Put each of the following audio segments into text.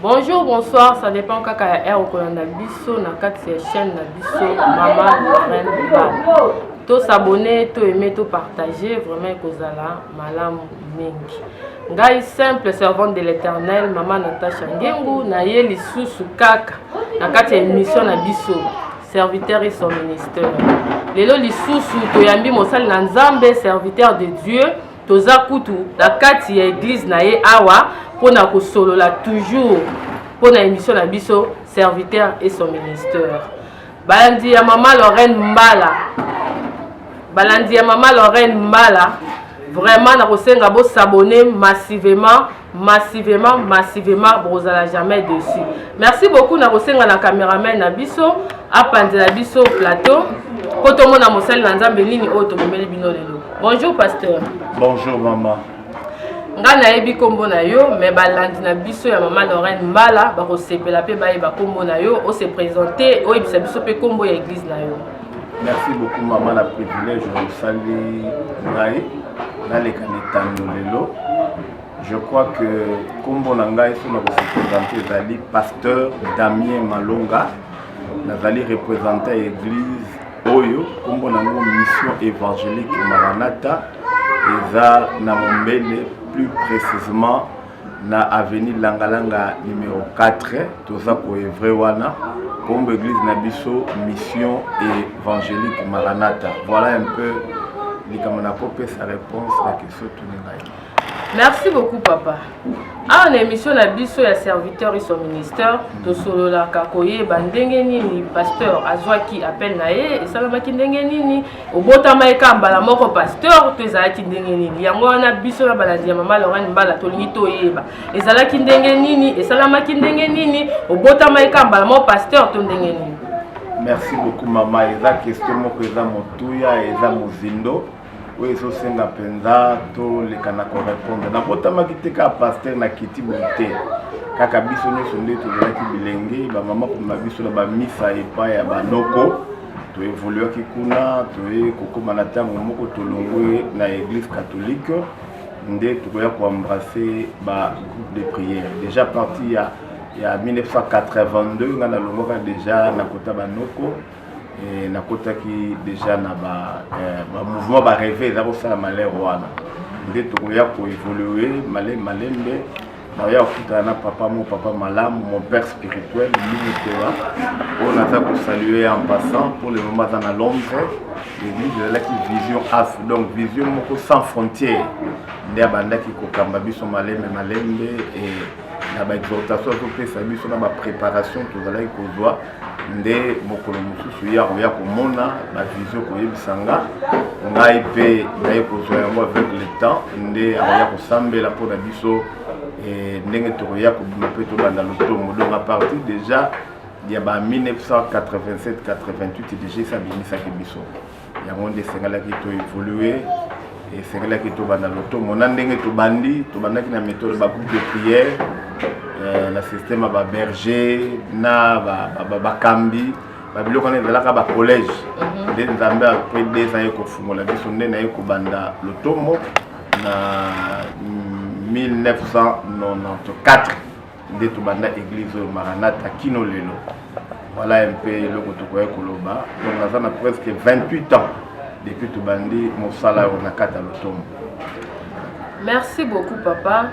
Bonjour, bonsoir, ça dépend kaka ya air okolanda biso na kati ya chaîne na biso Maman Lorraine Mbala. To s'abonner, to aimer, to partager, vraiment kozala malamu mingi. Ngai simple servante de l'Éternel, Maman Natacha Ngengu na ye lisusu kaka na kati ya émission na biso serviteur et son ministère. Lelo lisusu toyambi mosali na Nzambe serviteur de Dieu. Toza kutu na kati ya église na ye awa pona kosolola toujours pona émission na biso serviteur et son ministère. Balandi ya Maman Lorraine Mbala. Balandi ya Maman Lorraine Mbala. Vraiment na kosenga bo s'abonner massivement brozala jamais dessus. Merci beaucoup na kosenga na cameraman na biso apanzela biso plateau. Koto mona mosali na Nzambe nini oto memeli bino lelo. Bonjour pasteur. Bonjour maman. Nga na yebi kombo na yo mais balandi na biso ya Maman Lorraine Mbala ba ko sepela pe ba yeba kombo na yo o se présenter o yebisa biso pe kombo ya église na yo. Merci beaucoup maman la privilège de sali ngai na le kanetano lelo. Je crois que kombo na ngai so na ko se présenter zali pasteur Damien Malonga nazali représenter église Oyo kombo na ngo mission évangélique Maranatha eza na Mombele, plus précisément na avenue Langalanga numéro 4 toza ko evre wana kombo église na biso mission évangélique Maranatha. Voilà un peu likamana kopé sa réponse à question tuningai. Merci beaucoup papa. Ah, on émission na biso ya serviteur et son ministère to solo la kakoye bandenge nini pasteur azwaki appel na ye et salamaki ndenge nini obotama ekambala moko pasteur to ezalaki ndenge nini yango wana biso na balandi ya Maman Lorraine Mbala to lingi to yeba ezalaki ndenge nini et salamaki ndenge nini obotama ekambala moko pasteur to ndenge nini. Merci beaucoup maman. Eza question moko eza motuya eza mozindo. Oui, so senga penza to le kana ko répondre. Na botama kiteka pasteur na kiti bonté. Kaka biso nyoso nde to zaki bilenge ba mama ko na biso na ba misa epa ya banoko to évoluer ki kuna to e kokoma na tango moko to longwe na église catholique nde to ya ko embrasser ba groupe de prière. Déjà parti ya 1982 ngana longoka déjà na kota banoko. Et na kota ki déjà na ba mouvement ba rêver za bosala malheur wana nde to ya ko évoluer malembe na ya kuta na papa malamu mon père spirituel militaire on a ça pour saluer en passant pour le moment dans Londres l'église de la vision af donc vision moko sans frontières nde abanda ki ko kamba biso malembe et na ba exhortation to pesa biso na ba préparation to zala ko doit nde mokolo mosusu ya komona la vision koyebisanga ngai pe ngai kozwa yango avec le temps nde ya kosambela mpona biso ndenge tokoya kobima mpe tobanda lotomo donc à partir déjà ya ba 1987 88 déjà esabimisaki biso yango nde esengalaki to évoluer esengalaki tobanda lotomo na ndenge tobandaki na méthode ba groupe de prière na système ba berger na ba kambi ba biloko na ezalaka ba collège nde Nzambe après 2 ans ekofungola biso nde na ekobanda lotomo na 1994 nde tobanda église Maranatha kino lelo. Voilà un peu eloko tokoya koloba donc naza na presque 28 ans depuis tobandi mosala na kata lotomo. Merci beaucoup papa.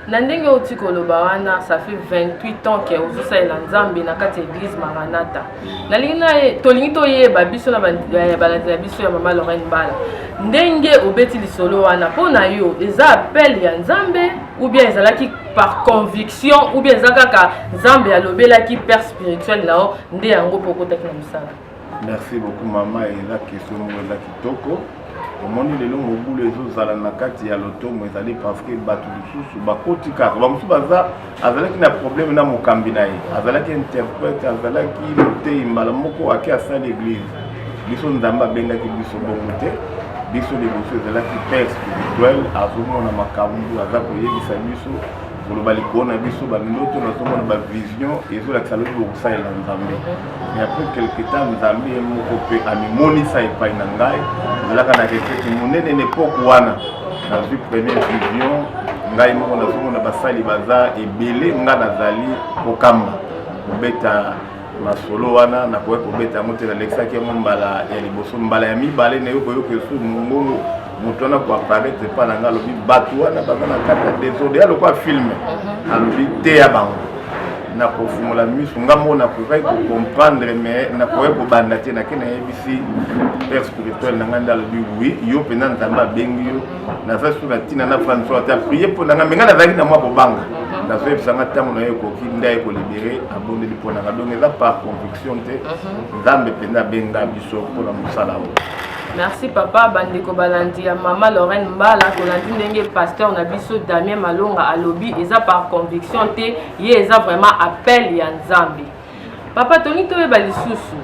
Nandenge otikoloba wana ça fait 28 ans que ozosalela Nzambe na kati église Maranatha. Nalingina tolingi toyeba biso na balandi na biso ya Maman Lorraine Mbala. Ndenge obeti lisolo wana pona yo eza appel ya Nzambe ou bien ezalaki par conviction ou bien ezalaka Nzambe alobelaki père spirituel nao nde yango pokotaki na mosala. Merci beaucoup maman et la question mo la kitoko. Omoni lelo mobulu ezozala na kati ya lotomo ezali parce que bato lisusu bakoti kaka bamusu baza azalaki na problème na mokambi na ye azalaki interprète azalaki motei mbala moko ake asali église biso Nzambe abengaki biso bongo te biso liboso ezalaki père spirituel azomona makambo aza koyebisa biso koloba likolo na biso bandoto nazomona ba vision ezolakisa lobi bokosalela Nzambe mais après quelque temps Nzambe ye moko mpe amimonisa epai na ngai ezalaka na retraite monene na époque wana nazwi première vision ngai moko nazomona basali baza ebele nga nazali kokamba kobeta masolo wana nakoki kobeta yango te nalekisaki yango mbala ya liboso mbala ya mibale nayoki koyoka esu mongongo moto wana koapparaître epa na ngai alobi bato wana baza na kati ya désordre alokwa filme alobi te ya bango nakofungola miso nga moko nakoki kocomprendre mais nakoki kobanda te nake nayebisi père spirituel na ngai nde alobi wi yo mpenza nzambe abengi yo naza su na ntina na franso ate aprie mpo na ngai me ngai nazalaki na mwa kobanga nazoyebisanga ntango na ye ekoki nde aye kolibere abondeli mpo na ngai donc eza par conviction te nzambe mpenza abenga biso mpona mosala oyo. Merci papa bandeko balandi ya mama Lorraine Mbala kolandi ndenge pasteur na biso Damien Malonga alobi eza par conviction te ye eza vraiment appel ya nzambe. Papa Tony toyeba lisusu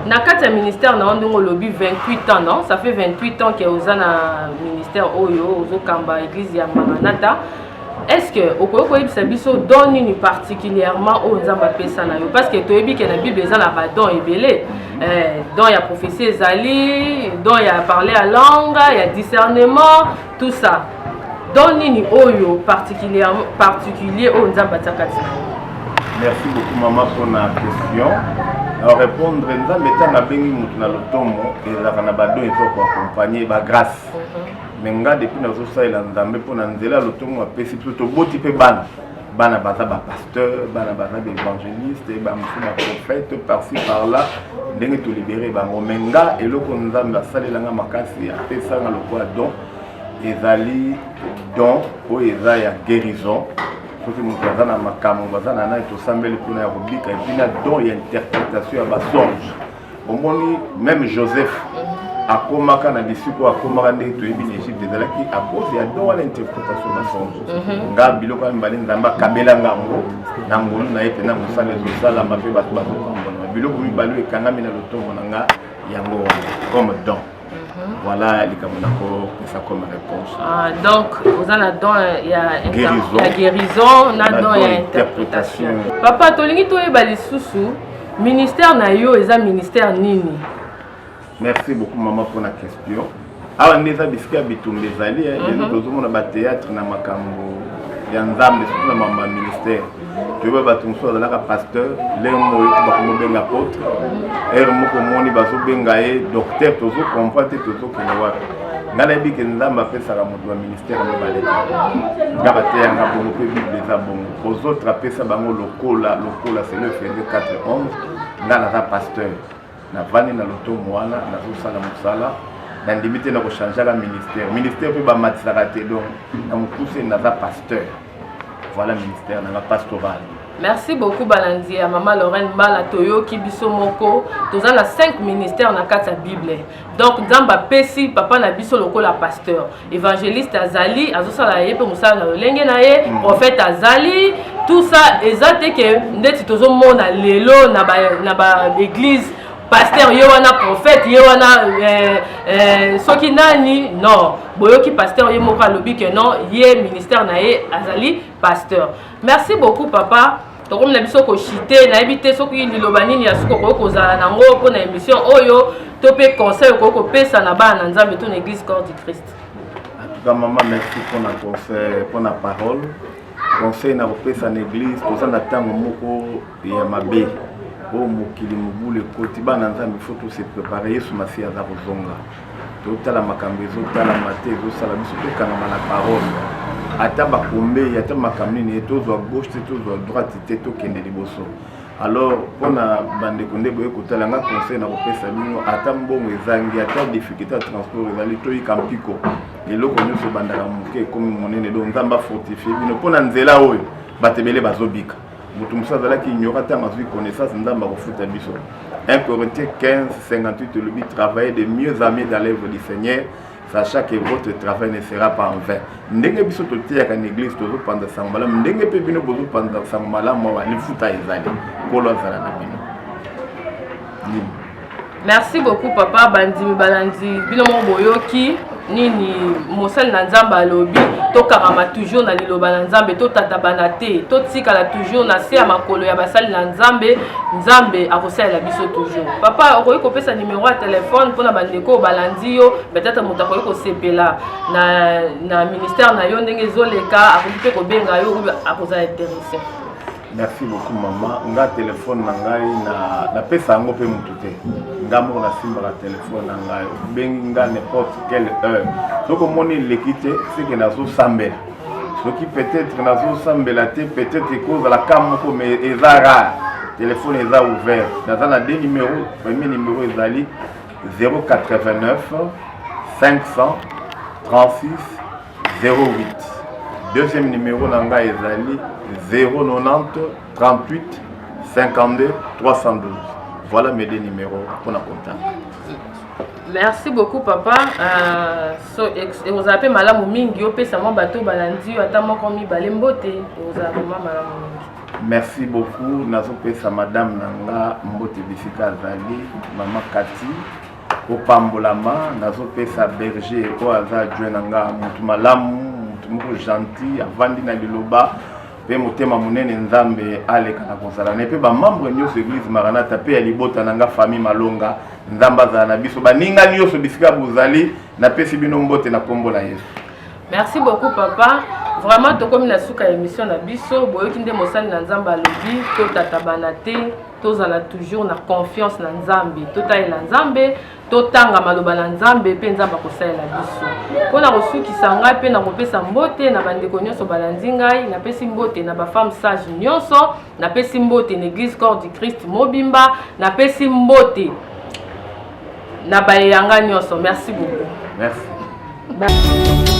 na kati ya ministère na ndongo lobi 28 ans non, ça fait 28 ans que oza na ministère oyo ozokamba église ya Maranatha. Est-ce que au koyebisa biso don nini particulièrement au nzamba pesa na yo parce que toyebi ke na Bible eza na ba don ebele don ya prophétie ezali don ya parler à langue ya discernement tout ça don nini oyo particulier au nzamba takati. Merci beaucoup maman pour la question. Alors répondre nzambe tanga bengi mutu na lotomo ezaka na ba don ifo ko accompagner ba grâce. Menga depuis nazo salela nzambe pona nzela lotomo apesi plutôt boti pe bana baza ba pasteur bana baza ba évangéliste ba mfuna prophète par-ci par-là ndenge to libérer bango menga eloko nzambe asalela nga makasi apesa nga lokola don ezali don o eza ya guérison soki moto aza na makambo baza na nani tosambeli mpona ya kobika epuis na don ya interprétation ya basonge omoni même Joseph akomaka na bisiko akomaka ndenge toyebi na Égypte ezalaki à cause ya don wana interprétation basonge nga biloko ya mibale nzambe akabela ngango na ngolu na ye mpena mosala ezosalama mpe bato bazopambola biloko mibale oyo ekangami na lotongo na nga yango wana comme don. Voilà les camarades ça comme réponse. Donc vous en avez don la guérison, na don ya interprétation. Papa tolingi toyeba lisusu ministère na yo eza ministère nini? Merci beaucoup maman pour la question. Awa ndeza bisika bitumbe ezali tozomona ba théâtre na makambo ya nzambe surtout na mama ministère. Toyeba bato mosusu azalaka pasteur lelo moyo bakomobenga apôtre ere moko moni bazobenga ye docteur tozokomprendre te tozokende wapi nga nayebi ke nzambe apesaka moto ya ministère mibale nga bateyanga bongo mpe bible eza bongo ozotre apesa bango lokola c'est le Efésiens 4:11 nga naza pasteur navandi na lotomo wana nazosala mosala nandimi te na kochangeaka ministère mpe bamatisaka te donc na mokuse naza pasteur. Voilà ministère na pastoral. Merci beaucoup balandi ya mama Lorraine Mbala toyoki biso moko toza na 5 ministères na kati ya Bible. Donc nzamba pesi papa na biso lokola pasteur, évangéliste azali azosala ye pe musala na lolenge na ye, prophète azali, tout ça ezate ke ndeti tozomona lelo na ba église pasteur ye wana prophète ye wana soki nani non boyoki pasteur ye moko alobi ke non ye ministère na ye azali pasteur. Merci beaucoup papa tokomona biso ko chité na ebité soki liloba nini ya suko ko kozala nango po na émission oyo to pe conseil ko pesa na bana nzambe to na église corps du Christ. En tout cas maman merci pour na conseil pour na parole conseil na pesa na église toza na tango moko ya mabe o mokili mobule koti bana nzambe faut tout se préparer yesu masi aza kozonga totala makambo ezotala mate ezosala biso tokangama na parole ata bakombe ata makambo nini tozwa gauche te tozwa droite te tokende liboso. Alors mpona bandeko nde boye kotala nga conseil na kopesa bino ata mbongo ezangi ata difficulté ya transport ezali toyika mpiko eloko nyonso ebandaka moke ekomi monene donc nzambe afortifie bino mpona nzela oyo bato ebele bazobika moto mosusu azalaki ignora ntango azwi connaissance nzambe akofuta biso. 1 Corinthiens 15:58 elobi travailler de mieux en mieux dans l'œuvre du Seigneur sachant que votre travail ne sera pas en vain. Ndenge biso toteyaka na église tozopanda sango malamu ndenge mpe bino bozopanda sango malamu awa lifuta ezali kolo azala na bino. Merci beaucoup papa bandimi balandi bino mo boyoki nini mosali na nzambe alobi tokangama toujours na liloba na nzambe totatabana te totikala toujours na se ya makolo ya basali na nzambe nzambe akosalela biso toujours. Papa okoki kopesa numéro ya telefone mpona bandeko balandi yo peut-être moto akoki kosepela na ministère na yo ndenge ezoleka akoki mpe kobenga yo akozala intéressé. Merci beaucoup maman. Nga téléphone na ngai na pesa yango pe mutu te. Nga mo na simba la téléphone na ngai. Bengi nga n'importe quelle heure. Soko moni lekite c'est que nazo sambela. Soki peut-être nazo sambela te peut-être cause la cam ko mais ezara. Téléphone est ouvert. Dans un deux numéros, premier numéro ezali 089 536 08. Deuxième numéro nanga ezali 090 38 52 312. Voilà mes deux numéros pour la contact. Merci beaucoup papa. Vous avez malamu mingi opesa mo bato balandi ata moko mibale mbote. Vous avez malamu mingi. Merci beaucoup. Nazo pesa madame nanga mbote bisika zali mama Kati opambolama nazo pesa berger ko aza adjoint nanga mutu malamu mutu gentil avandi na liloba pe motema munene nzambe aleka na kozala ne pe ba membre nyonso église Maranatha pe ya libota nanga famille Malonga nzamba za na biso baninga nyonso bisika bozali na pesi bino mbote na kombo na Yesu. Merci beaucoup papa. Vraiment tokomi na suka émission na biso boyoki nde mosali na nzambe alobi to tatabana te tozala toujours na confiance na nzambe totayela nzambe totanga maloba na nzambe pe nzambe akosalela biso mpona kosukisa ngai pe na kopesa mbote na bandeko nyonso balandi ngai napesi mbote na bafemme sage nyonso napesi mbote na église corps du Christ mobimba napesi mbote na bayanga nyonso. Merci beaucoup. Merci.